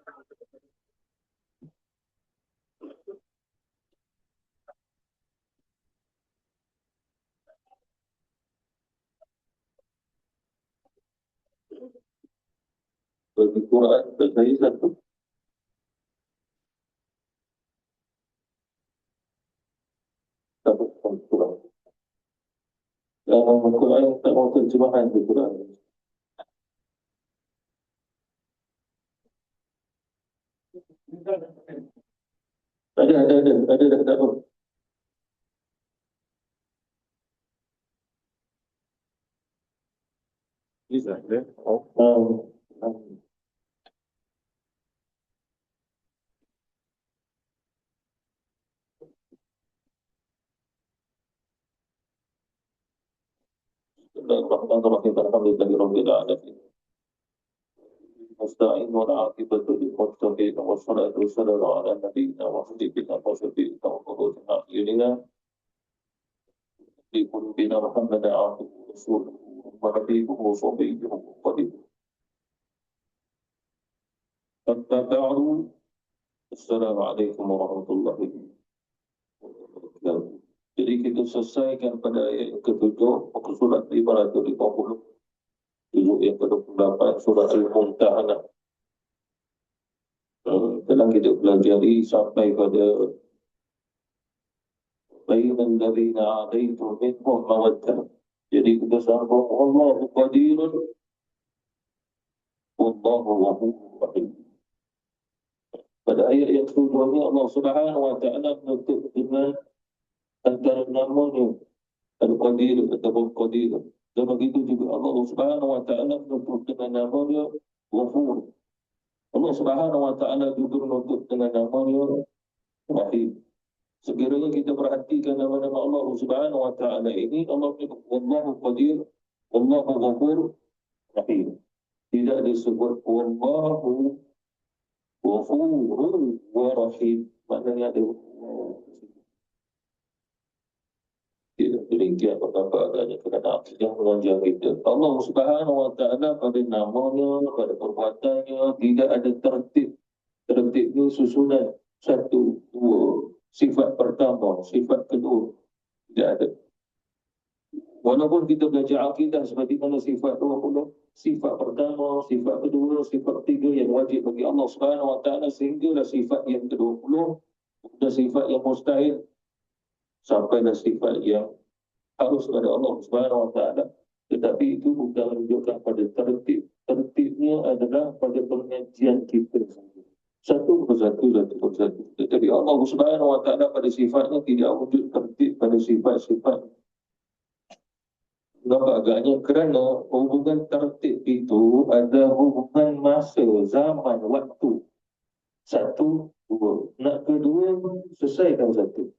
Bagi Quran saya satu. Satu Quran. Yang Quran tak mau terjemahan di Quran. Ada tak apa. Bisa, ya. Oh. Bismillahirrahmanirrahim. Alhamdulillahirabbil alamin. Musta'in wal 'aqibatu lil muttaqin wassalatu wassalamu ala nabiyyina wa habibina wa syafi'ina wa qudwatina ayyidina fi qulubina Muhammadan 'abduhu wa rasuluhu wa habibuhu wa shafi'uhu wa qadibuhu. Amma ba'du. Assalamualaikum warahmatullahi wabarakatuh. Jadi kita selesaikan pada ayat yang ketujuh, muka surat 550, tujuh yang ke-28, surat Al-Mumtahanah. Telah kita pelajari sampai pada bainal ladzina 'adaitum minhum mawaddah. Jadi kita sambung Allahu qadirun wallahu ghafurur rahim. Pada ayat yang kedua ini Allah Subhanahu wa taala menutup dengan antara namanya Al-Qadir ataupun Qadir. Dan begitu juga Allah Subhanahu wa taala menutup dengan namanya Ghafur. Allah Subhanahu wa taala juga menutup dengan namanya Rahim. Sekiranya kita perhatikan nama-nama Allah Subhanahu wa taala ini, Allah menyebut Wallahu Qadir, Wallahu Ghafur Rahim. Tidak disebut Wallahu Ghafurun wa Rahim. Maknanya ada tidak demikian betapa adanya kerana yang mengajar kita. Allah Subhanahu wa taala pada namanya, pada perbuatannya tidak ada tertib. Tertib ini susunan satu, dua, sifat pertama, sifat kedua, tidak ada. Walaupun kita belajar akidah seperti mana sifat 20, sifat pertama, sifat kedua, sifat ketiga yang wajib bagi Allah Subhanahu wa taala sehinggalah sifat yang ke-20 dan sifat yang mustahil sampailah sifat yang harus pada Allah Subhanahu wa taala. Tetapi itu bukan menunjukkan pada tertib. Tertibnya adalah pada pengajian kita. Satu persatu. Jadi Allah Subhanahu wa taala pada sifatnya tidak wujud tertib pada sifat-sifat. Nampak agaknya kerana hubungan tertib itu ada hubungan masa, zaman, waktu. Satu, dua. Nak kedua, selesaikan satu.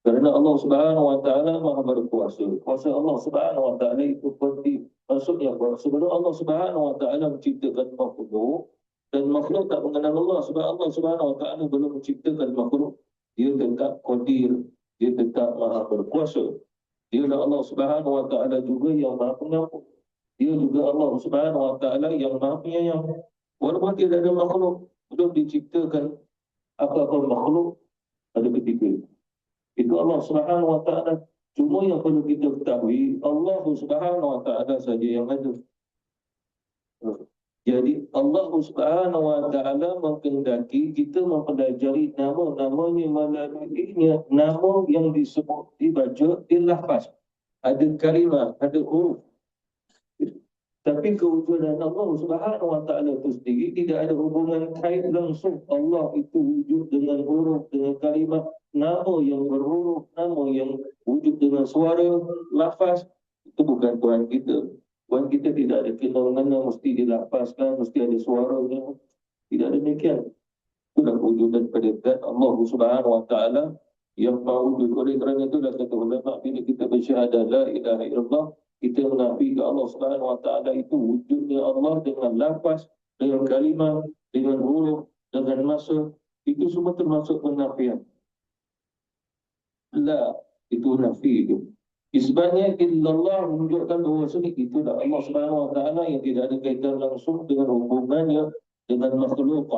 Kerana Allah Subhanahu wa taala Maha berkuasa. Kuasa Allah Subhanahu wa taala itu penting. Maksudnya apa? Sebelum Allah Subhanahu wa taala menciptakan makhluk dan makhluk tak mengenal Allah Subhanahu wa taala belum menciptakan makhluk, dia tetap qadir, dia tetap Maha berkuasa. Dia adalah Allah Subhanahu wa taala juga yang Maha Pengampun. Dia juga Allah Subhanahu wa taala yang Maha Penyayang. Walaupun tidak ada makhluk, belum diciptakan apa-apa makhluk pada ketika itu. Itu Allah Subhanahu wa taala. Cuma yang perlu kita ketahui, Allah Subhanahu wa taala saja yang ada. Jadi Allah Subhanahu wa taala menghendaki kita mempelajari nama-namanya melalui nama yang disebut dibaca dilafaz. Ada kalimat, ada huruf. Tapi kewujudan Allah Subhanahu wa taala itu sendiri tidak ada hubungan kait langsung. Allah itu wujud dengan huruf, dengan kalimat, nama yang berhuruf, nama yang wujud dengan suara, lafaz. Itu bukan Tuhan kita. Tuhan kita tidak ada kena-mengena, mesti dilafazkan, mesti ada suaranya. Tidak ada demikian. Itulah wujudan pada zat Allah Subhanahu wa taala yang mawujud. Oleh kerana itu dah kata ulama, bila kita bersyahadah la ilaha illallah, kita menafi ke Allah Subhanahu wa taala itu wujudnya Allah dengan lafaz, dengan kalimah, dengan huruf, dengan masa. Itu semua termasuk penafian. La, itu nafi itu. Isbatnya illallah menunjukkan bahawa itulah Allah Subhanahu wa taala yang tidak ada kaitan langsung dengan hubungannya dengan makhluk.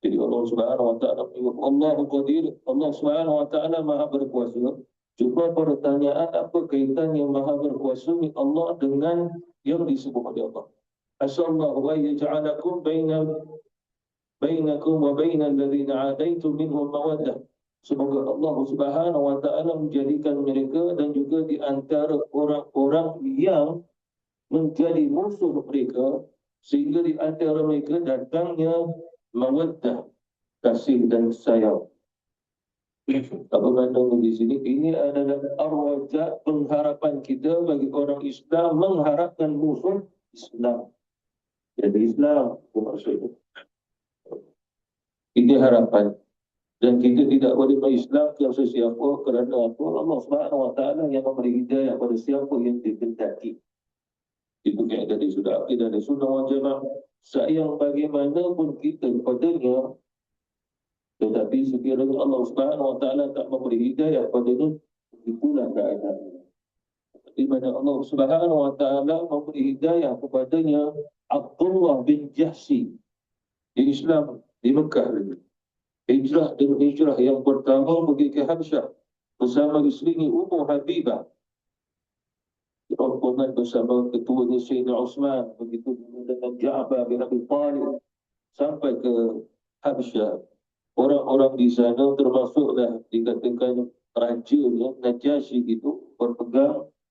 Jadi Allah Subhanahu wa taala menyebut Allahu Qadir, Allah Subhanahu wa taala Maha berkuasa. Cuma pertanyaan, apa kaitannya Maha berkuasa ni Allah dengan yang disebut oleh Allah? Asallahu wa yaj'alakum bainakum wa bainal ladzina 'adaitum minhum mawaddah. Semoga Allah Subhanahu wa taala menjadikan mereka dan juga di antara orang-orang yang menjadi musuh mereka, sehingga di antara mereka datangnya mawaddah, kasih dan sayang. Apa kandung di sini? Ini adalah arwajah pengharapan kita bagi orang Islam mengharapkan musuh Islam. Jadi Islam itu maksudnya. Ini harapan. Dan kita tidak boleh mengislamkan sesiapa kerana apa? Allah Subhanahu wa taala yang memberi hidayah pada siapa yang dikehendaki. Itu yang tadi sudah akidah dan sunnah wal jamaah. Sayang bagaimanapun kita kepadanya, tetapi sekiranya Allah Subhanahu wa taala tak memberi hidayah padanya, itulah keadaan. Di mana Allah Subhanahu wa taala memberi hidayah kepadanya Abdullah bin Jahsi di Islam di Mekah lagi. Hijrah dengan hijrah yang pertama pergi ke Habsyah bersama isterinya Ummu Habibah. Rombongan bersama ketuanya Sayyidina Uthman, begitu dengan Ja'far bin Abi Talib sampai ke Habsyah. Orang-orang di sana termasuklah dikatakan rajanya Najasyi gitu,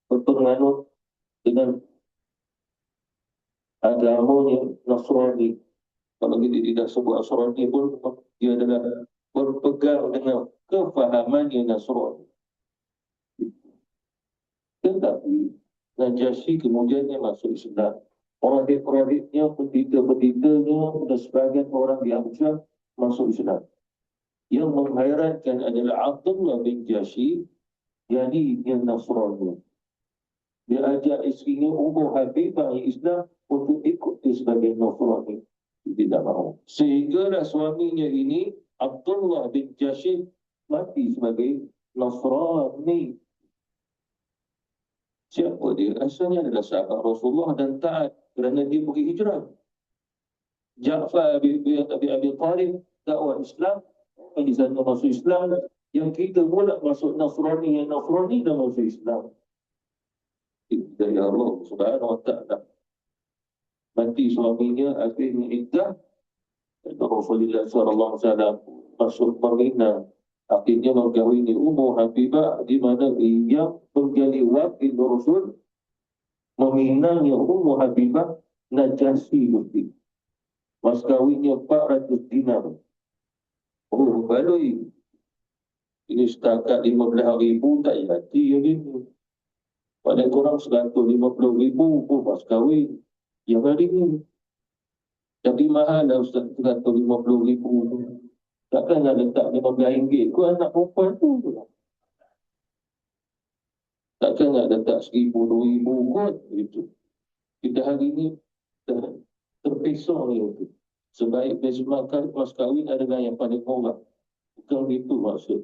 berpenganut dengan agamanya Nasrani. Kalau kita tidak sebut Nasrani pun, dia adalah berpegang dengan kefahamannya Nasrani. Tetapi Najasyi kemudiannya masuk Islam. Orang-orangnya, pendeta-pendetanya dan sebagian orang di Habsyah masuk Islam. Yang menghairankan adalah Abdullah bin Jahsi, jadi yang Nasrani. Dia ajak isterinya Ummu Habibah Islam untuk ikut dia sebagai Nasrani. Dia tidak mahu. Sehinggalah suaminya ini, Abdullah bin Jahsi, mati sebagai Nasrani. Siapa dia? Asalnya adalah sahabat Rasulullah dan taat kerana dia pergi hijrah. Ja'far bin Abi Talib dakwah Islam, di sana masuk Islam, yang kita pula masuk Nasrani, yang Nasrani dah masuk Islam. Dari Allah Subhanahu wa taala. Mati suaminya, akhirnya iddah. Rasulullah sallallahu alaihi wasallam masuk Madinah, akhirnya mengkahwini Ummu Habibah, di mana ia menjadi wakil Rasul meminangnya Ummu Habibah Najasyi Gusti. Mas kawinnya 400 dinar. Oh, baloi. Ini setakat 15,000 tak jadi yang ini. Pada kurang 150,000 pun mas kahwin. Yang hari ini. Tapi mahal lah Ustaz, 150,000. Takkan nak letak RM15 kau anak perempuan tu. Takkan nak letak RM1,000, RM2,000 kot. Gitu. Kita hari ini terpisah ni. Sebaik benchmark mas kahwin adalah yang paling murah. Bukan itu maksud.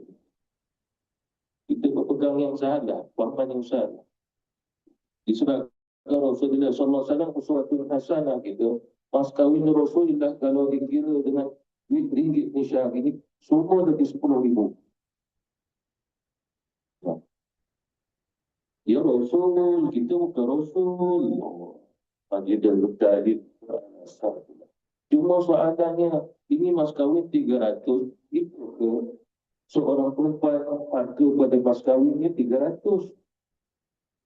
Kita berpegang yang salah, pahaman yang salah. Disebabkan Rasulullah SAW uswatun hasanah gitu. Mas kahwin Rasulullah kalau dikira dengan ringgit Malaysia ini, semua lebih 10,000. Ya Rasul, kita bukan Rasul. Dia dah berdalil. Cuma soalannya, ini mas kahwin 300, itu ke seorang perempuan harga pada mas kahwinnya 300.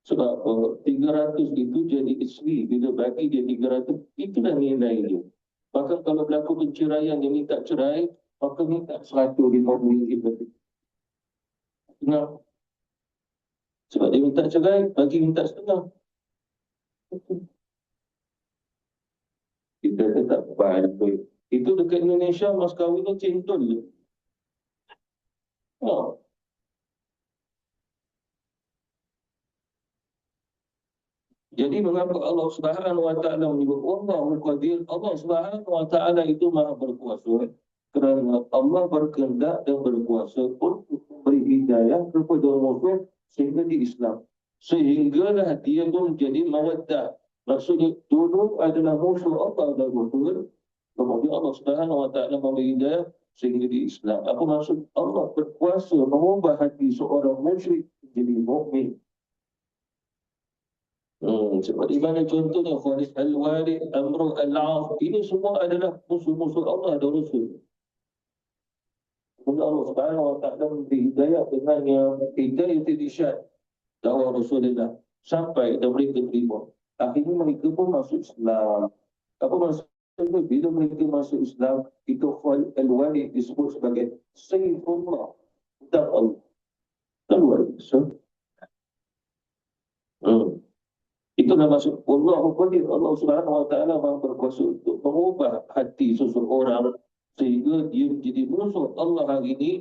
Sebab 300 itu jadi isteri. Bila bagi dia 300, itulah nilai dia. Maka kalau berlaku perceraian, dia minta cerai, maka minta RM150 lebih. Setengah. Sebab dia minta cerai, bagi minta setengah. Kita tetap bantu. Itu dekat Indonesia, mas kahwinnya centul je. Oh. Jadi mengapa Allah Subhanahu wa taala menyebut Allahu Qadir? Allah Subhanahu wa taala itu Maha berkuasa kerana Allah berkehendak dan berkuasa untuk memberi hidayah kepada manusia sehingga di Islam. Sehinggalah dia pun menjadi mawaddah, Maksudnya dulu adalah musuh Allah dan Rasul. Kemudian Allah Subhanahu wa taala memberi hidayah sehingga di Islam. Apa maksud Allah berkuasa mengubah hati seorang musyrik menjadi mukmin? Seperti mana contohnya Khalid Al-Walid, Amr Al-Auf. Ini semua adalah musuh-musuh Allah dan Rasul. Kemudian Allah Subhanahu wa taala memberi hidayah dengannya hidayah irsyad dakwah Rasulullah sampai dan mereka terima. Akhirnya mereka pun masuk Islam. Apa maksudnya bila mereka masuk Islam, itu Khalid Al-Walid disebut sebagai Sayyidullah. Dan Allah. Kan luar biasa. Itu nama maksud Allahu Qadir. Allah Subhanahu wa taala Maha berkuasa untuk mengubah hati seseorang sehingga dia menjadi musuh Allah hari ini.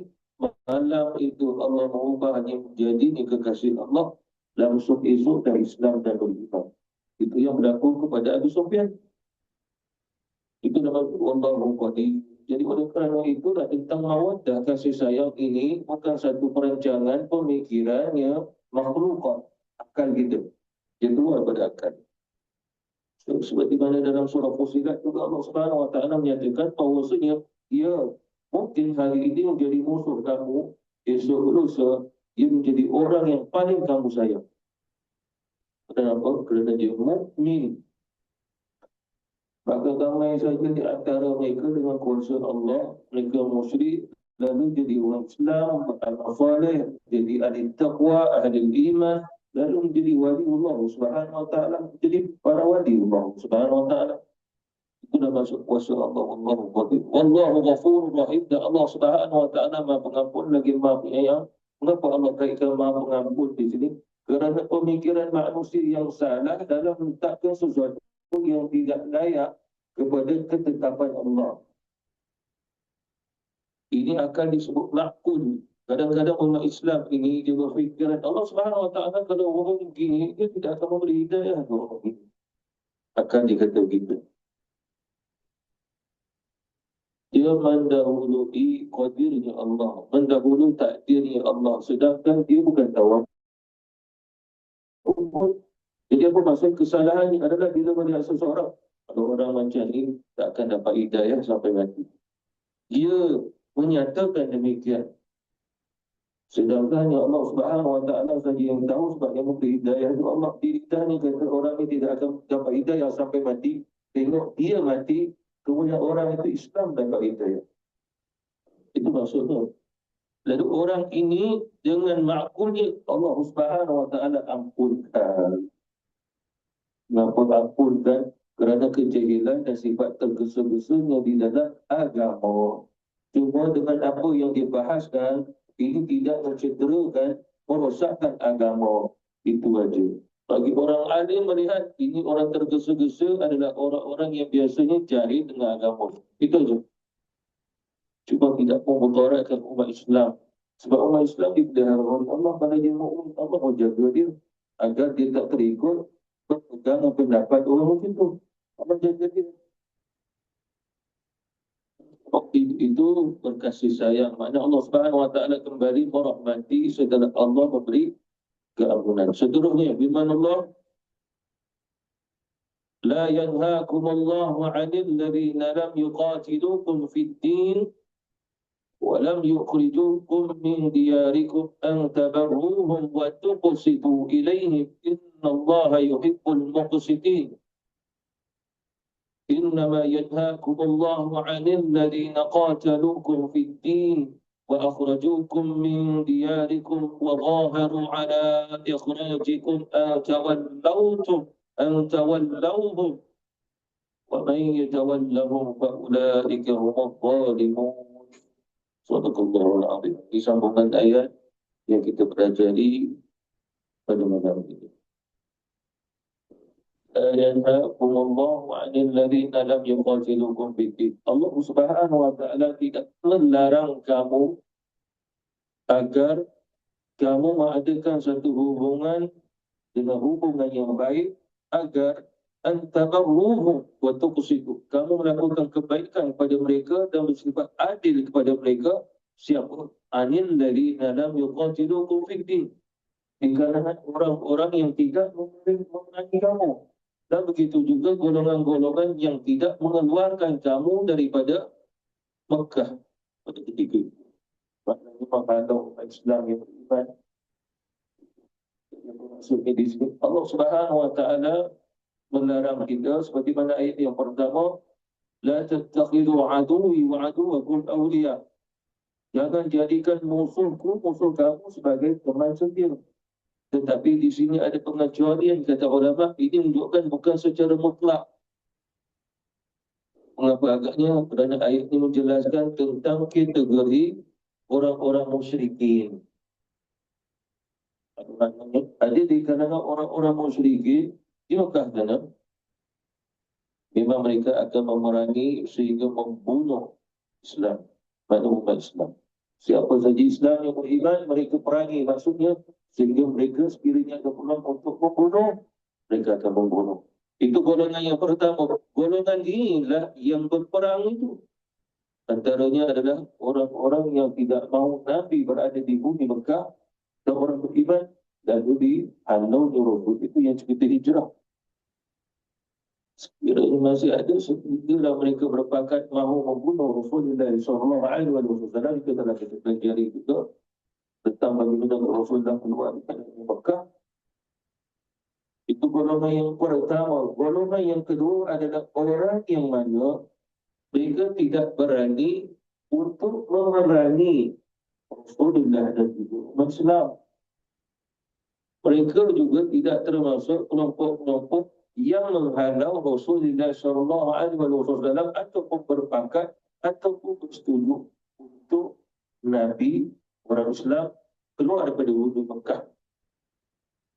Malam itu Allah mengubahnya menjadi kekasih Allah, langsung esok dari Islam dan beriman. Itu yang berlaku kepada Abu Sufyan. Itu nama Allahu Qadir. Jadi oleh kerana itulah tentang mawaddah kasih sayang ini bukan satu perancangan pemikirannya makhluk akal kita. Dia keluar pada akal. Seperti mana dalam surah Fussilat juga Allah Subhanahu wa taala menyatakan bahawasanya dia mungkin hari ini menjadi musuh kamu, esok lusa dia menjadi orang yang paling kamu sayang. Kenapa? Kerana dia mukmin. Maka ramai saja di antara mereka dengan kuasa Allah, mereka musyrik, lalu jadi orang Islam, beramal saleh, jadi ahli taqwa, ahli iman, lalu menjadi wali Allah Subhanahu wa taala, menjadi para wali Allah Subhanahu wa taala. Itu dah masuk kuasa Allah. Allahu Qadir. Wallahu Ghafurur Rahim. Dan Allah Subhanahu wa taala Maha Pengampun lagi Maha Penyayang. Mengapa Allah kaitkan Maha Pengampun di sini? Kerana pemikiran manusia yang salah dalam meletakkan sesuatu yang tidak layak kepada ketetapan Allah. Ini akan disebut makul. Kadang-kadang umat Islam ini dia berfikiran Allah Subhanahu wa taala kalau orang begini dia tidak akan memberi hidayah kepada orang ini. Akan dikata begitu. Dia mendahului qadirnya Allah, mendahului takdirnya Allah, sedangkan dia bukan tahu. Jadi apa maksud kesalahan adalah bila melihat seseorang, kalau orang macam ni tak akan dapat hidayah sampai mati. Dia menyatakan demikian. Sedangkan Allah Subhanahu wa taala saja yang tahu sebab yang memberi hidayah itu Allah. Dia ni kata orang ini tidak akan dapat hidayah sampai mati. Tengok dia mati, kemudian orang itu Islam dapat hidayah. Itu maksudnya. Lalu orang ini dengan makulnya Allah Subhanahu wa taala ampunkan. Kenapa ampunkan? Kerana kejahilan dan sifat tergesa-gesanya di dalam agama. Cuma dengan apa yang dibahaskan, ini tidak mencederakan, merosakkan agama. Itu saja. Bagi orang alim melihat ini orang tergesa-gesa adalah orang-orang yang biasanya jahil dengan agama. Itu saja. Cuma tidak memudaratkan umat Islam. Sebab umat Islam dipelihara oleh Allah pada dia mu'min. Allah mau jaga dia agar dia tak terikut berpegang pendapat orang mungkin tu. Allah jaga dia. Itu berkasih sayang. Maknanya Allah Subhanahu wa taala kembali merahmati setelah Allah memberi keampunan. Seterusnya, firman Allah, la yanhaakumullahu 'anil ladzina lam yuqatilukum fid din wa lam yukhrijukum min diyarikum an tabarruhum wa tuqsitu ilaihim innallaha yuhibbul muqsitin. إنما ينهاكم الله عن الذين قاتلوكم في الدين وأخرجوكم من دياركم وظاهروا على إخراجكم أن تولوهم ومن يتولهم فأولئك هم الظالمون. صدق الله العظيم. Di sambungan ayat yang kita pelajari pada malam ini. Yanhaakumullahu 'anil ladzina lam yuqatilukum fid-din. Allah Subhanahu wa taala tidak melarang kamu agar kamu mengadakan satu hubungan dengan hubungan yang baik agar antabarruhum wa tuqsitu. Kamu melakukan kebaikan kepada mereka dan bersifat adil kepada mereka. Siapa? Anil ladzina lam yuqatilukum fid-din. Di kalangan orang-orang yang tidak memerangi kamu Dan begitu juga golongan-golongan yang tidak mengeluarkan kamu daripada Mekah pada ketika itu. Maknanya menghalau Islam yang beriman. Yang maksudnya di sini Allah Subhanahu wa taala melarang kita seperti mana ayat yang pertama, la tattakhidhu aduwwi wa aduwwakum awliya. Jangan jadikan musuhku, musuh kamu sebagai teman setia. Tetapi di sini ada pengecualian, kata ulama, ini menunjukkan bukan secara mutlak. Mengapa agaknya? Kerana ayat ini menjelaskan tentang kategori orang-orang musyrikin. Ada di kalangan orang-orang musyrikin di Mekah sana, memang mereka akan memerangi sehingga membunuh Islam, manusia Islam. Siapa saja Islam yang beriman, mereka perangi. Maksudnya, sehingga mereka sekiranya ada peluang untuk membunuh, mereka akan membunuh. Itu golongan yang pertama. Golongan inilah yang berperang itu. Antaranya adalah orang-orang yang tidak mahu Nabi berada di bumi Mekah dan orang beriman, lalu dihalau Rasul. Itu yang cerita hijrah. Sekiranya masih ada sekiranya mereka berpakat mahu membunuh Rasulullah SAW, kita telah kita pelajari juga tentang bagaimana Rasulullah keluar dari Mekah. Itu golongan yang pertama. Golongan yang kedua adalah orang yang mana mereka tidak berani untuk memerangi Rasulullah dan juga umat Islam. Mereka juga tidak termasuk kelompok-kelompok yang menghalau Rasulullah SAW ataupun berpangkat ataupun bersetuju untuk Nabi orang Islam keluar daripada bumi Mekah.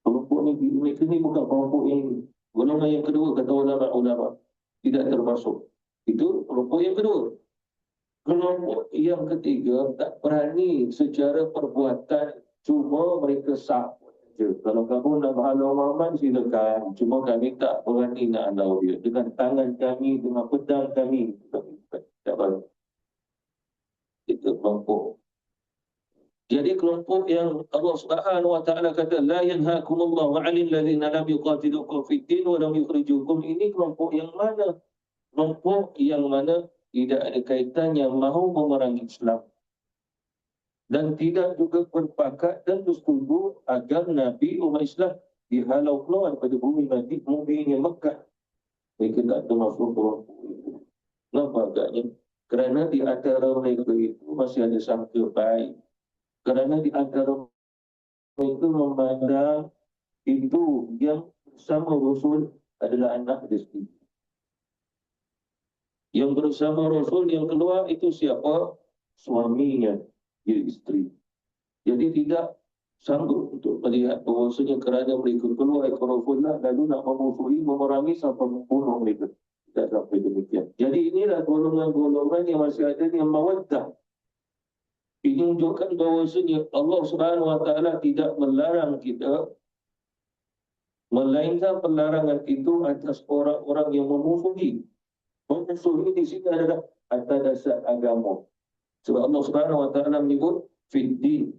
Kelompok ni, mereka ni bukan kelompok yang golongan yang kedua, kata ulama-ulama, tidak termasuk. Itu kelompok yang kedua. Kelompok yang ketiga tak berani secara perbuatan, cuma mereka sah. Kalau kamu nak halau Muhammad, silakan. Cuma kami tak berani nak halau dia. Dengan tangan kami, dengan pedang kami. Tak berani. Itu kelompok. Jadi kelompok yang Allah Subhanahu wa taala kata la yanhaakumullahu 'anil ladzina lam yuqatilukum fid din wa lam yukhrijukum, ini kelompok yang mana? Kelompok yang mana tidak ada kaitannya mahu memerangi Islam dan tidak juga berpakat dan bersetuju agar Nabi umat Islam dihalau keluar daripada bumi Mekah. Mereka tak termasuk kelompok itu. Kenapa agaknya? Kerana di antara mereka itu masih ada sangka baik. Kerana di antara mereka memandang itu yang bersama Rasul adalah anak rezeki. Yang bersama Rasul yang keluar itu siapa? Suaminya, dia isteri. Jadi tidak sanggup untuk melihat bahawasanya kerana mereka keluar ke Rasulullah lalu nak memusuhi, memerangi sampai membunuh mereka. Tidak sampai demikian. Jadi inilah golongan-golongan yang masih ada yang mawaddah. Ini menunjukkan bahawasanya Allah Subhanahu wa taala tidak melarang kita, melainkan pelarangan itu atas orang-orang yang memusuhi. Memusuhi di sini adalah atas dasar agama. Sebab Allah Subhanahu wa taala menyebut fiddin,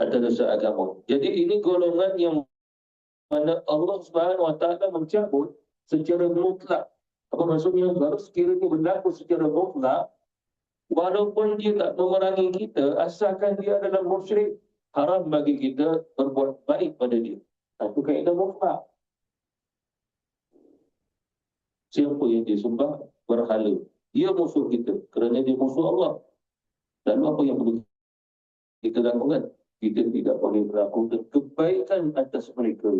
atas dasar agama. Jadi ini golongan yang mana Allah Subhanahu wa taala mencabut secara mutlak. Apa maksudnya? Baru sekiranya berlaku secara mutlak, walaupun dia tak memerangi kita, asalkan dia adalah musyrik, haram bagi kita berbuat baik pada dia. Itu kaedah mutlak. Siapa yang dia sembah berhala, dia musuh kita kerana dia musuh Allah. Dan apa yang perlu kita lakukan? Kita tidak boleh melakukan kebaikan atas mereka.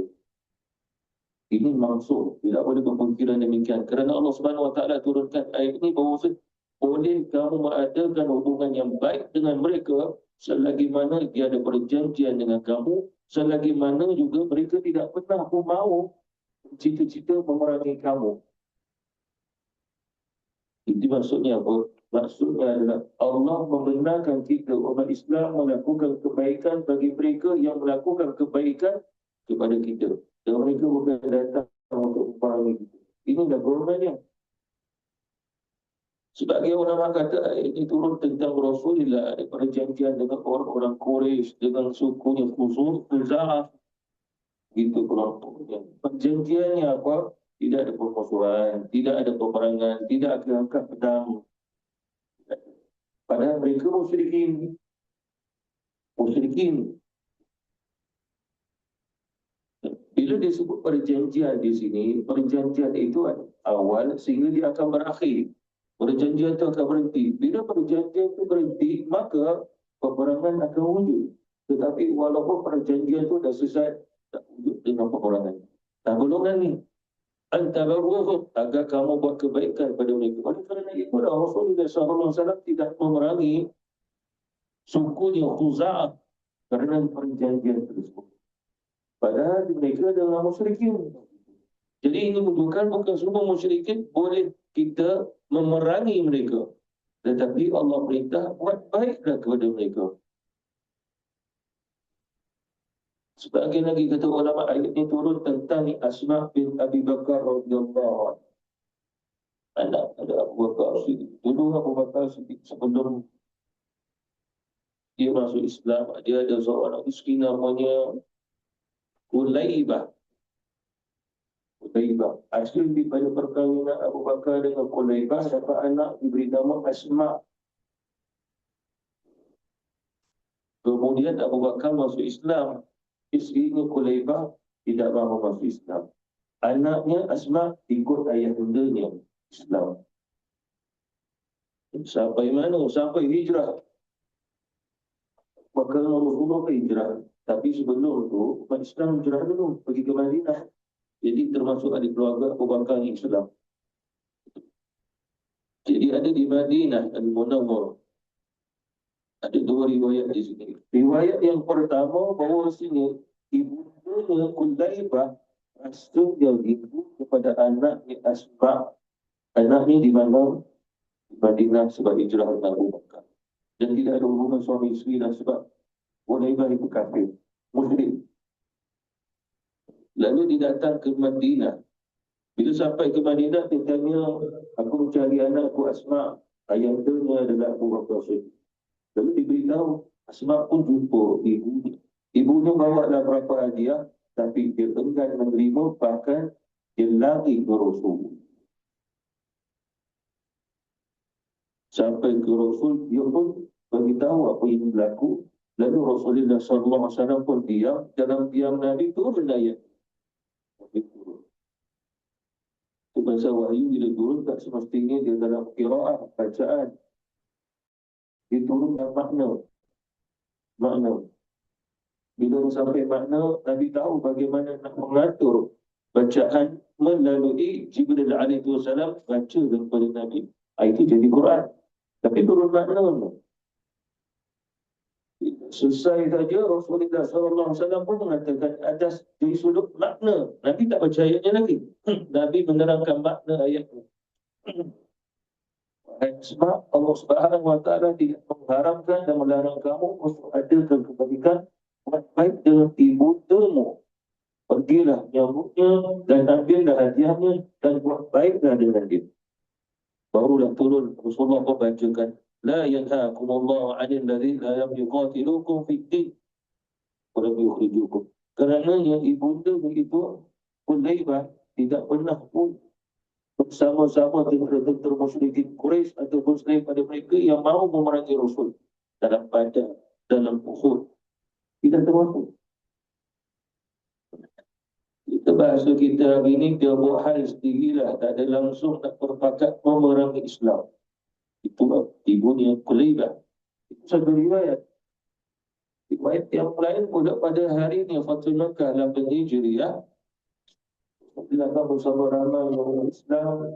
Ini maksud, tidak boleh berfikiran demikian. Kerana Allah Subhanahu wa taala turunkan ayat ini bahawa boleh kamu mengadakan hubungan yang baik dengan mereka selagi mana dia ada perjanjian dengan kamu, selagi mana juga mereka tidak pernah pun mahu cita-cita memerangi kamu. Itu maksudnya apa? Maksudnya adalah Allah membenarkan kita umat Islam melakukan kebaikan bagi mereka yang melakukan kebaikan kepada kita. Dan mereka bukan datang untuk memerangi kita. Inilah golongannya. Sebagai ulama kata ini turun tentang Rasulullah, ada perjanjian dengan orang-orang Quraisy, dengan sukunya Khuza'ah, gitu kelompoknya. Perjanjiannya apa? Tidak ada permusuhan, tidak ada peperangan, tidak ada angkat pedang. Padahal mereka musyrikin. Musyrikin. Bila disebut perjanjian di sini, perjanjian itu awal sehingga dia akan berakhir. Perjanjian itu akan berhenti. Bila perjanjian itu berhenti, maka peperangan akan wujud. Tetapi walaupun perjanjian itu dah selesai, tak wujud dengan peperangan. Nah, golongan ni, antara ruh agar kamu buat kebaikan pada mereka. Oleh kerana itulah Rasulullah SAW tidak memerangi sukunya Khuza'ah kerana perjanjian tersebut. Padahal mereka adalah musyrikin. Jadi ini menunjukkan bukan semua musyrikin boleh kita memerangi mereka. Tetapi Allah perintah buat baiklah kepada mereka. Sebagian lagi kata ulama ayat ini turun tentang Asma bin Abi Bakar radhiyallahu anhu. Anak ada Abu Bakar Siddiq. Dulu Abu Bakar Siddiq sebelum dia masuk Islam, dia ada seorang isteri namanya Qulaibah. Qulaibah. Hasil daripada perkahwinan Abu Bakar dengan Qulaibah dapat anak diberi nama Asma. Kemudian Abu Bakar masuk Islam. Isterinya Qulaibah tidak mahu masuk Islam. Anaknya Asma ikut ayah bundanya Islam. Sampai mana? Sampai hijrah. Maka Rasulullah hijrah. Tapi sebelum itu, umat Islam hijrah dulu, pergi ke Madinah. Jadi termasuk adik keluarga Abu Bakar Islam. Jadi ada di Madinah, Al-Munawwar. Ada dua riwayat di sini. Riwayat yang pertama bahawa sini ibunya Qulaibah rasa dia ibu kepada anaknya Asma. Anaknya di mana? Di Madinah sebab hijrah Abu Bakar. Dan tidak ada hubungan suami isteri dan sebab Qulaibah itu kafir, musyrik. Lalu dia datang ke Madinah. Bila sampai ke Madinah, dia tanya, aku mencari anakku Asma. Ayahnya adalah Abu Bakar Siddiq. Lalu diberitahu, Asma pun jumpa ibunya. Ibunya bawa lah berapa hadiah, tapi dia enggan menerima, bahkan dia lari ke Rasul. Sampai ke Rasul, dia pun beritahu apa yang berlaku. Lalu Rasulullah SAW pun diam. Dalam diam Nabi turun ayat. Itu bahasa wahyu bila turun tak semestinya dia dalam qiraah, bacaan. Dia turun dalam makna. Bila sampai makna, Nabi tahu bagaimana nak mengatur bacaan melalui Jibril alaihi wasallam baca daripada Nabi. Itu jadi Quran. Tapi turun makna. Selesai saja Rasulullah SAW pun mengatakan atas dari sudut makna. Nabi tak baca ayatnya lagi. Nabi menerangkan makna ayatnya. Sebab Allah Subhanahu Wa Taala tidak mengharamkan dan melarang kamu untuk adakan kebaikan buat baik dengan ibumu. Pergilah nyambutnya dan ambillah hadiahnya dan buat baiklah dengan dia. Barulah turun Rasulullah membacakan لا ينهاكم الله عن الذين لم يقاتلوكم في الدين ولم يخرجوكم. Kerana yang ibunda begitu Qulaibah tidak pernah pun bersama-sama dengan tentera musyrikin Quraisy atau Muslim pada mereka yang mahu memerangi Rasul dalam Badar, dalam Uhud. Tidak termasuk. Kita bahasa kita hari ini dia buat hal sendirilah, tak ada langsung nak berpakat memerangi Islam. Itu ibunya Qulaibah. Itu satu riwayat. Riwayat yang lain pula pada hari ini Fatul Makkah 8 Hijriah dilakukan bersama ramai orang Islam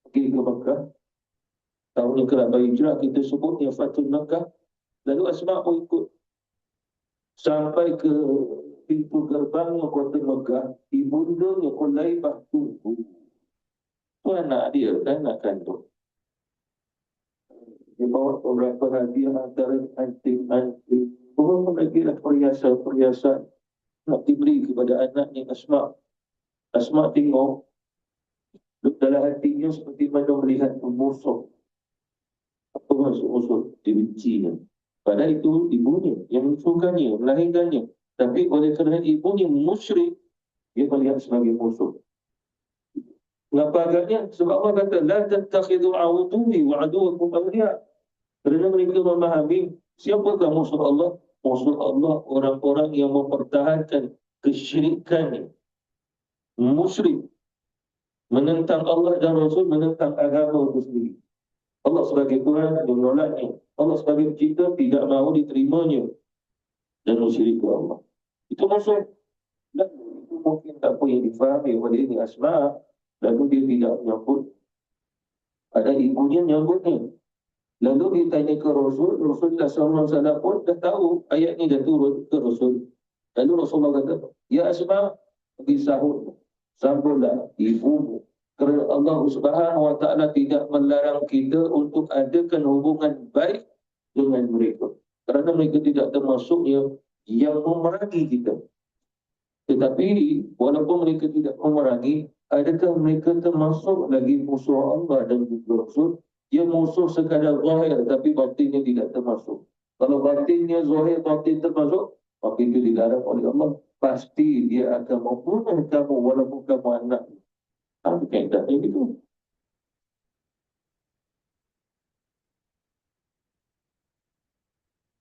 pergi ke Makkah. Tahun yang ke-8 Hijrah kita sebutnya Fatul Makkah. Lalu Asma pun ikut sampai ke pintu gerbangnya kota Makkah. Ibundanya Qulaibah tunggu. Itu anak dia, anak kandung. Dia bawa beberapa hadiah antara anting-anting. Beberapa lagi lah perhiasan-perhiasan nak diberi kepada anaknya Asma. Asma tengok dalam hatinya seperti mana melihat musuh. Apa maksud musuh? Dibencinya. Padahal itu ibunya yang mensukannya, melahirkannya. Tapi oleh kerana ibunya musyrik, dia melihat sebagai musuh. Kenapa agaknya? Sebab Allah kata, la tattakhidhu aduwwi wa aduwwakum awliya. Kerana mereka memahami siapakah musuh Allah? Musuh Allah orang-orang yang mempertahankan kesyirikan, musyrik, menentang Allah dan Rasul, menentang agama itu sendiri. Allah sebagai Tuhan dia menolaknya. Allah sebagai pencipta tidak mahu diterimanya dan musyrik ke Allah. Itu musuh. Dan itu mungkin tak apa yang difahami oleh ini Asma'. Lalu dia tidak menyambut. Ada ibunya menyambutnya. Lalu dia tanya ke Rasul. Rasulullah SAW pun dah tahu ayat ni dah turun ke Rasul. Lalu Rasulullah kata, ya Asma', pergi sahur. Sambutlah ibumu. Kerana Allah Subhanahu Wa Taala tidak melarang kita untuk adakan hubungan baik dengan mereka. Kerana mereka tidak termasuknya yang memerangi kita. Tetapi walaupun mereka tidak memerangi, adakah mereka termasuk lagi musuh Allah dan juga Rasul? Dia musuh sekadar zahir tapi batinnya tidak termasuk. Kalau batinnya zahir, batin termasuk, maka itu dilarang oleh Allah. Pasti dia akan membunuh kamu walaupun kamu anak. Kaidahnya gitu.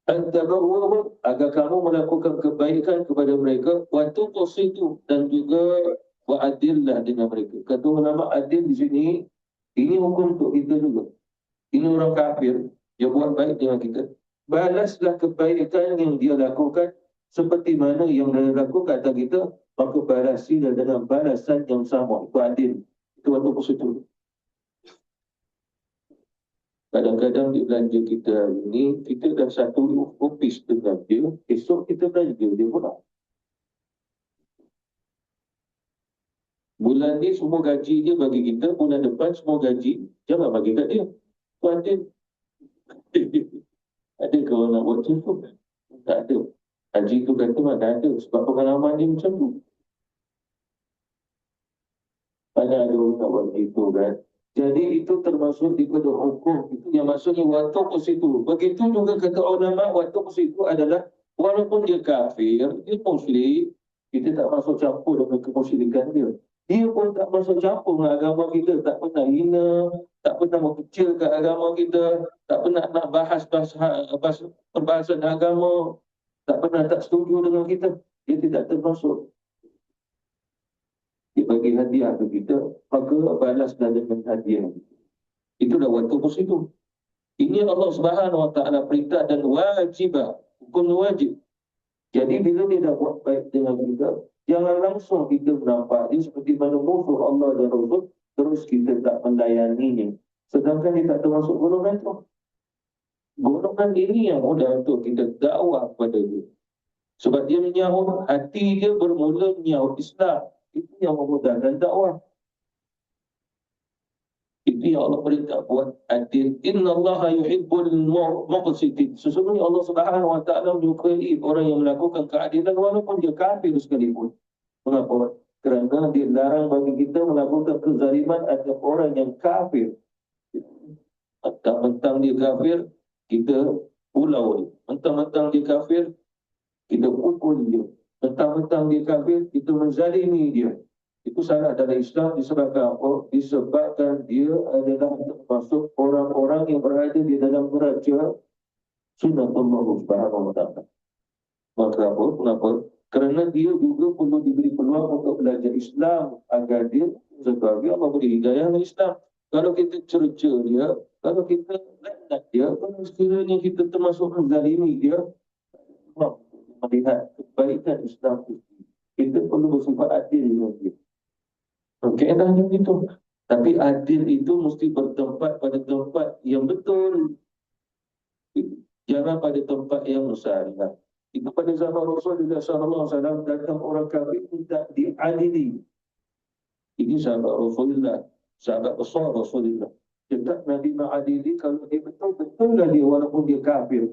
Al-tabarru agar kamu melakukan kebaikan kepada mereka, waktu itu dan juga wa'adillah dengan mereka. Kata ulama adil di sini, ini hukum untuk kita juga. Ini orang kafir, dia buat baik dengan kita. Balaslah kebaikan yang dia lakukan seperti mana yang dia lakukan kata kita, maka balasilah dengan balasan yang sama. Itu adil. Itu waktu positif. Kadang-kadang di belanja kita ini, kita dah satu ofis dengan dia, esok kita belanja dia pula. Bulan ni semua gaji dia bagi kita, bulan depan semua gaji, jangan bagi kat dia. Tuan dia. Ada ke orang nak buat macam tu? Tak ada. Haji tu kata mana ada, sebab pengalaman dia macam tu. Mana ada orang nak buat begitu kan? Jadi itu termasuk daripada hukum. Itu yang maksudnya waktu ke situ. Begitu juga kata ulama, waktu ke situ adalah walaupun dia kafir, dia musyrik, kita tak masuk campur dengan kemusyrikan dia. Dia pun tak masuk campur dengan agama kita. Tak pernah hina, tak pernah mengecilkan agama kita, tak pernah nak bahas perbahasan agama, tak pernah tak setuju dengan kita. Dia tidak termasuk. Dia bagi hadiah ke kita, maka balaslah dengan hadiah. Itulah waktu positif. Ini Allah Subhanahu Wa Taala perintah dan wajibah, hukum wajib. Jadi bila dia dah buat baik dengan kita, jangan langsung kita menampak dia seperti mana musuh Allah dan Rasul, terus kita tak melayaninya. Sedangkan dia tak termasuk golongan itu. Golongan ini yang mudah untuk kita dakwah kepada dia. Sebab dia menyahut, hati dia bermula menyahut Islam. Itu yang memudahkan dakwah. Itu yang Allah perintah buat adil. Inna Allah yuhibbul muqsitin. Sesungguhnya Allah Subhanahu Wa Taala menyukai orang yang melakukan keadilan walaupun dia kafir sekalipun. Mengapa? Kerana dia larang bagi kita melakukan kezaliman atas orang yang kafir. Mentang-mentang dia kafir, kita pulau dia. Mentang-mentang dia kafir, kita pukul dia. Mentang-mentang dia kafir, kita menzalimi dia. Itu salah dalam Islam disebabkan apa? Disebabkan dia adalah termasuk orang-orang yang berada di dalam neraca sunnatullah subhanahu wa ta'ala. Maka apa? Kenapa? Kerana dia juga perlu diberi peluang untuk belajar Islam agar dia sebagai Allah beri hidayah dalam Islam. Kalau kita cerca dia, kalau kita laknat dia, kalau sekiranya kita termasuk menzalimi dia, melihat kebaikan Islam itu, kita perlu bersifat adil dengan dia. Kaedahnya begitu. Tapi adil itu mesti bertempat pada tempat yang betul. Jangan pada tempat yang musyarah. Itu pada zaman Rasulullah SAW datang orang kafir tidak diadili. Ini sahabat Rasulullah, sahabat besar Rasulullah. Tetap Nabi ma'adili kalau dia betul-betul dia walaupun dia kafir.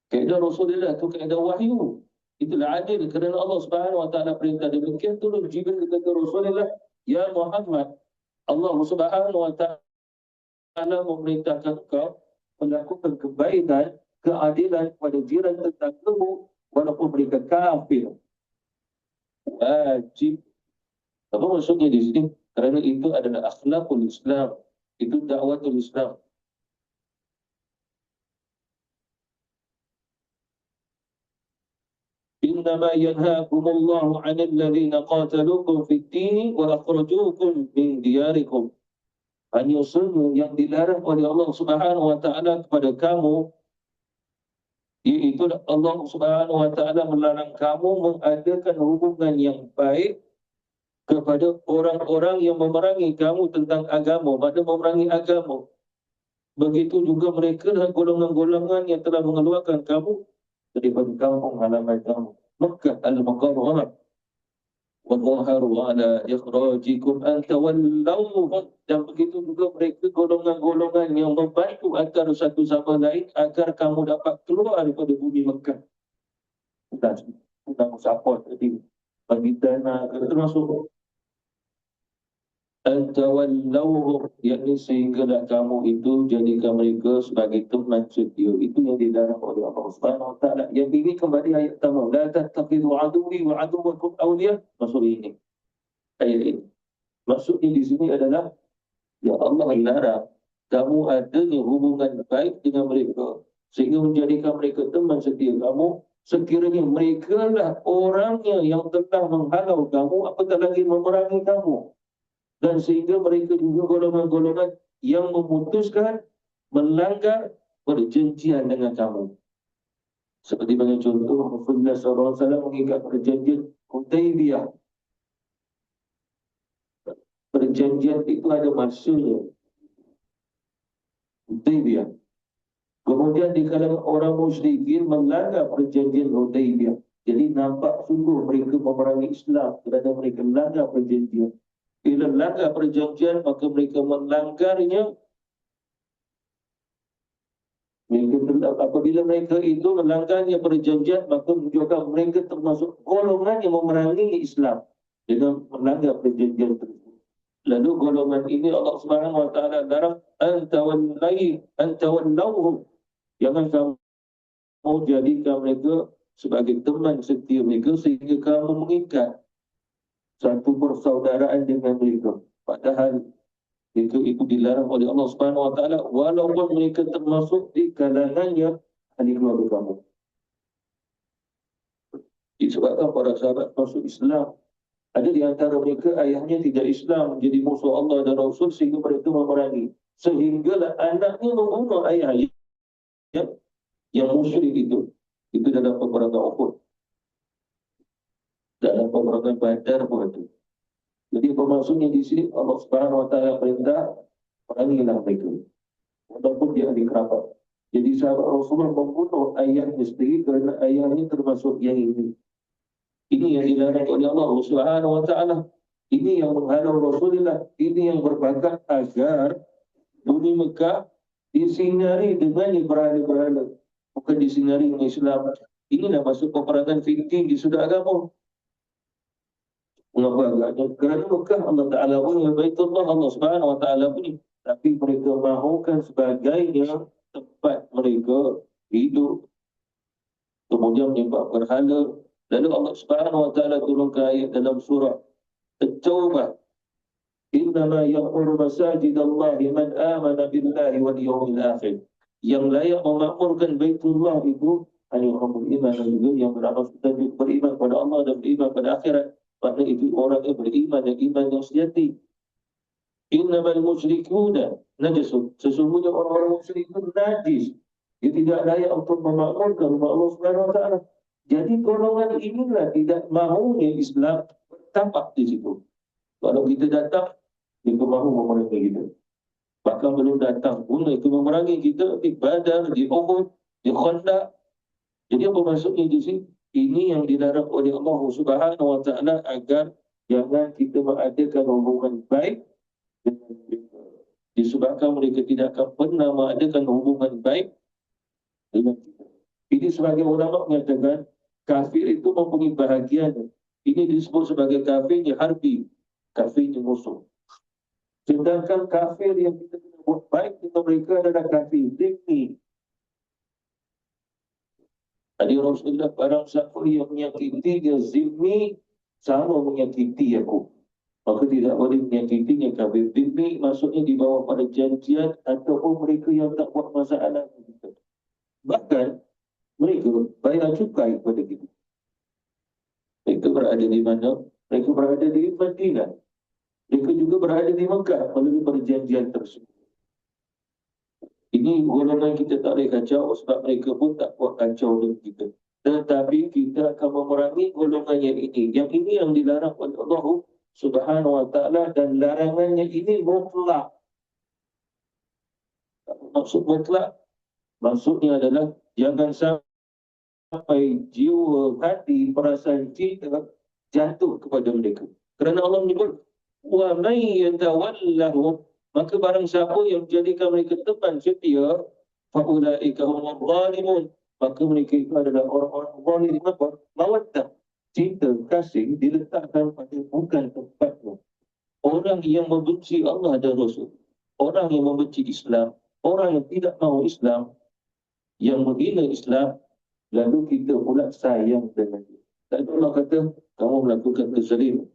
Kaedah Rasulullah itu kaedah wahyu. Itulah adil kerana Allah Subhanahu Wa Taala perintah demikian turun Jibril kata Rasulullah, ya Muhammad, Allah Subhanahu Wa Taala memerintahkan kau melakukan kebaikan, keadilan pada jiran tetanggamu walaupun mereka kafir. Wajib. Apa maksudnya di sini? Kerana itu adalah akhlakul Islam. Itu dakwatul Islam. Innama yanhaakumullahu 'anil ladzina qataluukum fid dini wa akhrajuukum min diyarikum. Hanya semua yang dilarang oleh Allah Subhanahu wa taala kepada kamu, iaitu Allah Subhanahu wa taala melarang kamu mengadakan hubungan yang baik kepada orang-orang yang memerangi kamu tentang agama, pada memerangi agama. Begitu juga mereka dan golongan-golongan yang telah mengeluarkan kamu daripada kampung halaman kamu. Makkah al-Mukarramah wa dhaharu ala ikhrajikum an tawallawhum. Dan begitu juga mereka golongan-golongan yang membantu antara satu sama lain agar kamu dapat keluar daripada bumi Mekah. Bukan support tadi bagi dana termasuk antawallawhum, yakni sehinggalah kamu itu jadikan mereka sebagai teman setia. Itu yang dilarang oleh Allah Subhanahu wa taala. Yang ini kembali ayat pertama, la tattakhidhu aduwwi wa aduwwakum awliya. Maksud ini ayat ini, maksudnya di sini adalah ya Allah larang kamu adanya hubungan baik dengan mereka sehingga menjadikan mereka teman setia kamu, sekiranya mereka lah orangnya yang telah menghalau kamu, apatah lagi memerangi kamu. Dan sehingga mereka juga golongan-golongan yang memutuskan melanggar perjanjian dengan kamu. Seperti bagi contoh, Rasulullah SAW mengikat perjanjian Hudaybiyah. Perjanjian itu ada masanya, Hudaybiyah. Kemudian di kalangan orang musyrikin melanggar perjanjian Hudaybiyah. Jadi nampak sungguh mereka memerangi Islam kerana mereka melanggar perjanjian. Bila melanggar perjanjian, maka mereka melanggarnya. Apabila mereka itu melanggarnya perjanjian, maka menunjukkan mereka termasuk golongan yang memerangi Islam dengan melanggar perjanjian tersebut. Lalu golongan ini Allah Subhanahu wa taala larang antawallawhum. Jangan kamu jadikan mereka sebagai teman setia mereka sehingga kamu mengikat satu persaudaraan dengan mereka. Padahal itu dilarang oleh Allah Subhanahu wa taala walaupun mereka termasuk di kalangannya ahli keluarga kamu. Disebabkan para sahabat masuk Islam, ada di antara mereka ayahnya tidak Islam, menjadi musuh Allah dan Rasul sehingga mereka memerangi. Sehinggalah anaknya membunuh ayahnya yang musyrik itu. Itu dalam peperangan Uhud. Dalam peperangan Badar pun itu. Jadi bermaksudnya di sini Allah Subhanahu wa taala perintah perangilah mereka walaupun dia ahli kerabat. Jadi sahabat Rasulullah membunuh ayahnya sendiri kerana ayahnya termasuk yang ini. Ini yang dilarang oleh Allah Subhanahu wa taala. Ini yang menghalau Rasulullah. Ini yang berbakat agar bumi Mekah disinari dengan berhala-berhala, bukan disinari dengan Islam. Inilah masuk peperangan fikih di sudut agama. Mengapa agaknya? Kerana Mekah Allah Ta'ala punya, Baitullah Allah Subhanahu Wa Ta'ala punya. Tapi mereka mahukan sebagainya tempat mereka hidup. Kemudian menyembah berhala. Lalu Allah Subhanahu Wa Ta'ala turunkan ayat dalam surah At-Taubah. Innama ya'muru masajid Allah man amana billahi wal yawmil akhir. Yang layak memakmurkan Baitullah itu hanya orang beriman dan juga yang beriman kepada Allah dan beriman pada akhirat. Pada itu orang yang beriman dan iman yang sejati. Innamal musyrikuna najasun. Sesungguhnya orang-orang musyrikun najis. Dia tidak layak untuk memakmurkan rumah Allah Subhanahu wa taala. Jadi golongan inilah tidak mahunya Islam tampak di situ. Kalau kita datang, mereka mahu memerangi kita. Bahkan belum datang pun itu memerangi kita di Badar, di Uhud, di Khandaq. Jadi apa maksudnya di sini? Ini yang dilarang oleh Allah Subhanahu wa taala agar jangan kita mengadakan hubungan baik dengan mereka. Disebabkan mereka tidak akan pernah mengadakan hubungan baik dengan kita. Ini sebagai ulama mengatakan kafir itu mempunyai bahagian. Ini disebut sebagai kafirnya harbi, kafirnya musuh. Sedangkan kafir yang kita buat baik dengan mereka adalah kafir zimmi. Ada Rasulullah barang siapa yang menyakiti dia zimmi, sama menyakiti aku. Maka tidak boleh menyakitinya kafir. Dhimmi maksudnya di bawah pada janjian ataupun mereka yang tak buat masalah. Bahkan mereka bayar cukai kepada kita. Mereka berada di mana? Mereka berada di Madinah. Mereka juga berada di Mekah melalui perjanjian tersebut. Ini golongan kita tak boleh kacau sebab mereka pun tak buat kacau dengan kita. Tetapi kita akan memerangi golongan yang ini. Yang ini yang dilarang oleh Allah Subhanahu wa ta'ala, dan larangannya ini mutlak. Maksud mutlak, maksudnya adalah jangan sampai jiwa, hati, perasaan kita jatuh kepada mereka. Kerana Allah menyebut, wa may yatawallahu, maka barang siapa yang menjadikan mereka teman setia, fa ulaika humul zalimun, maka mereka itu adalah orang-orang zalim. Apa? Mawaddah, cinta, kasih diletakkan pada bukan tempatnya. Orang yang membenci Allah dan Rasul, orang yang membenci Islam, orang yang tidak mahu Islam, yang menghina Islam, lalu kita pula sayang dengan dia. Dan Allah kata, kamu melakukan kezaliman.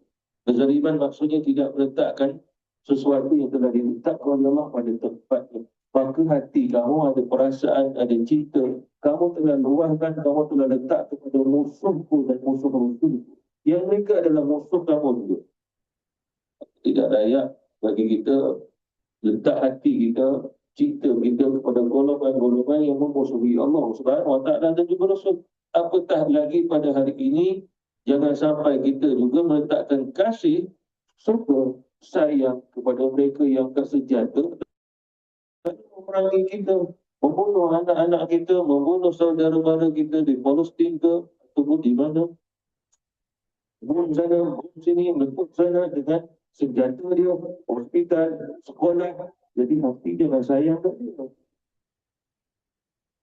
Kezaliman maksudnya tidak meletakkan sesuatu yang telah diletakkan oleh Allah pada tempatnya. Maka hati kamu ada perasaan, ada cinta. Kamu telah luahkan, kamu telah letak kepada musuhku dan musuh-musuhku. Yang mereka adalah musuh kamu juga. Tidak layak bagi kita letak hati kita, cinta kita kepada golongan-golongan yang memusuhi Allah Subhanahu wa ta'ala dan juga Rasul. Apatah lagi pada hari ini, jangan sampai kita juga meletakkan kasih, suka, sayang kepada mereka yang tak sejata dan memerangi kita, membunuh anak-anak kita, membunuh saudara-mara kita di Palestin ke ataupun di mana, bom sana, bom sini, meletup sana dengan senjata dia, hospital, sekolah. Jadi hati jangan sayang kat dia.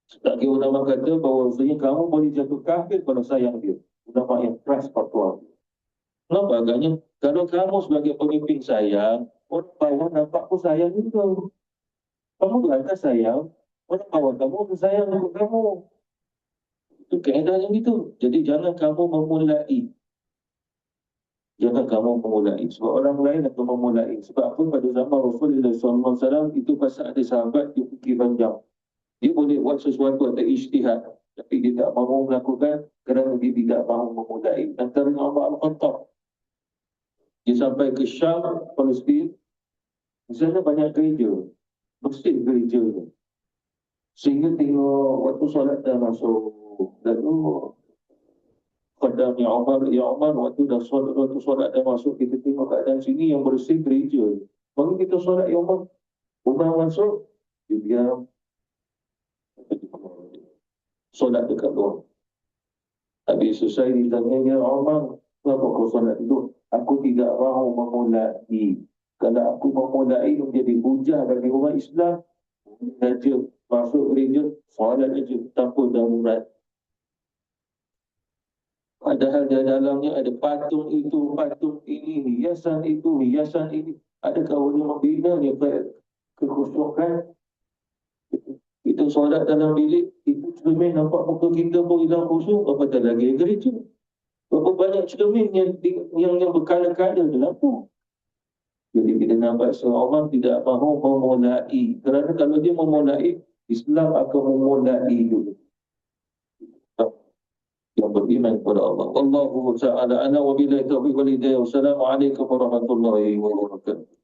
Sebagai ulama kata bahawa kamu boleh jatuh kafir kalau sayang dia. Ulama yang keras fatwa. Kenapa agaknya? Kalau kamu sebagai pemimpin sayang, orang bawah nampak pun sayang juga. Kamu berkata sayang, orang bawah kamu pun sayang untuk kamu. Itu keadaan yang gitu. Jadi jangan kamu memulai. Jangan kamu memulai. Sebab orang lain akan memulai. Sebab apa pada zaman Rasulullah SAW itu pasal ada sahabat yang fikir panjang. Dia boleh buat sesuatu atau ijtihad, tapi dia tak mahu melakukan kerana dia tidak mahu memulai. Antaranya Umar Al-Khattab. Dia sampai ke Syam, Palestin. Di sana banyak gereja. Masjid gereja. Sehingga tengok waktu solat dah masuk. Lalu Qadam ya Umar, waktu solat dah masuk, kita tengok keadaan sini yang bersih gereja. Maka kita solat ya Umar. Umar masuk, dia diam. Solat dekat luar. Habis selesai ditanya, ya Umar, kenapa kau solat dulu? Aku tidak mahu memulai. Kalau aku memulai menjadi hujah bagi umat Islam, saja masuk gereja, solat saja tanpa darurat. Padahal di dalamnya ada patung itu, patung ini, hiasan itu, hiasan ini. Adakah boleh membina ni kekhusyukan? Kita solat dalam bilik, itu cermin nampak muka kita pun hilang khusyuk, apatah lagi gereja. Berapa banyak cermin yang berkala-kala dalam tu. Jadi kita nampak seorang tidak mahu memulai. Kerana kalau dia memulai, Islam akan memulai dulu. Yang beriman kepada Allah. Allahu ta'ala ana wa billahi taufiq wal hidayah. Wassalamualaikum warahmatullahi wabarakatuh.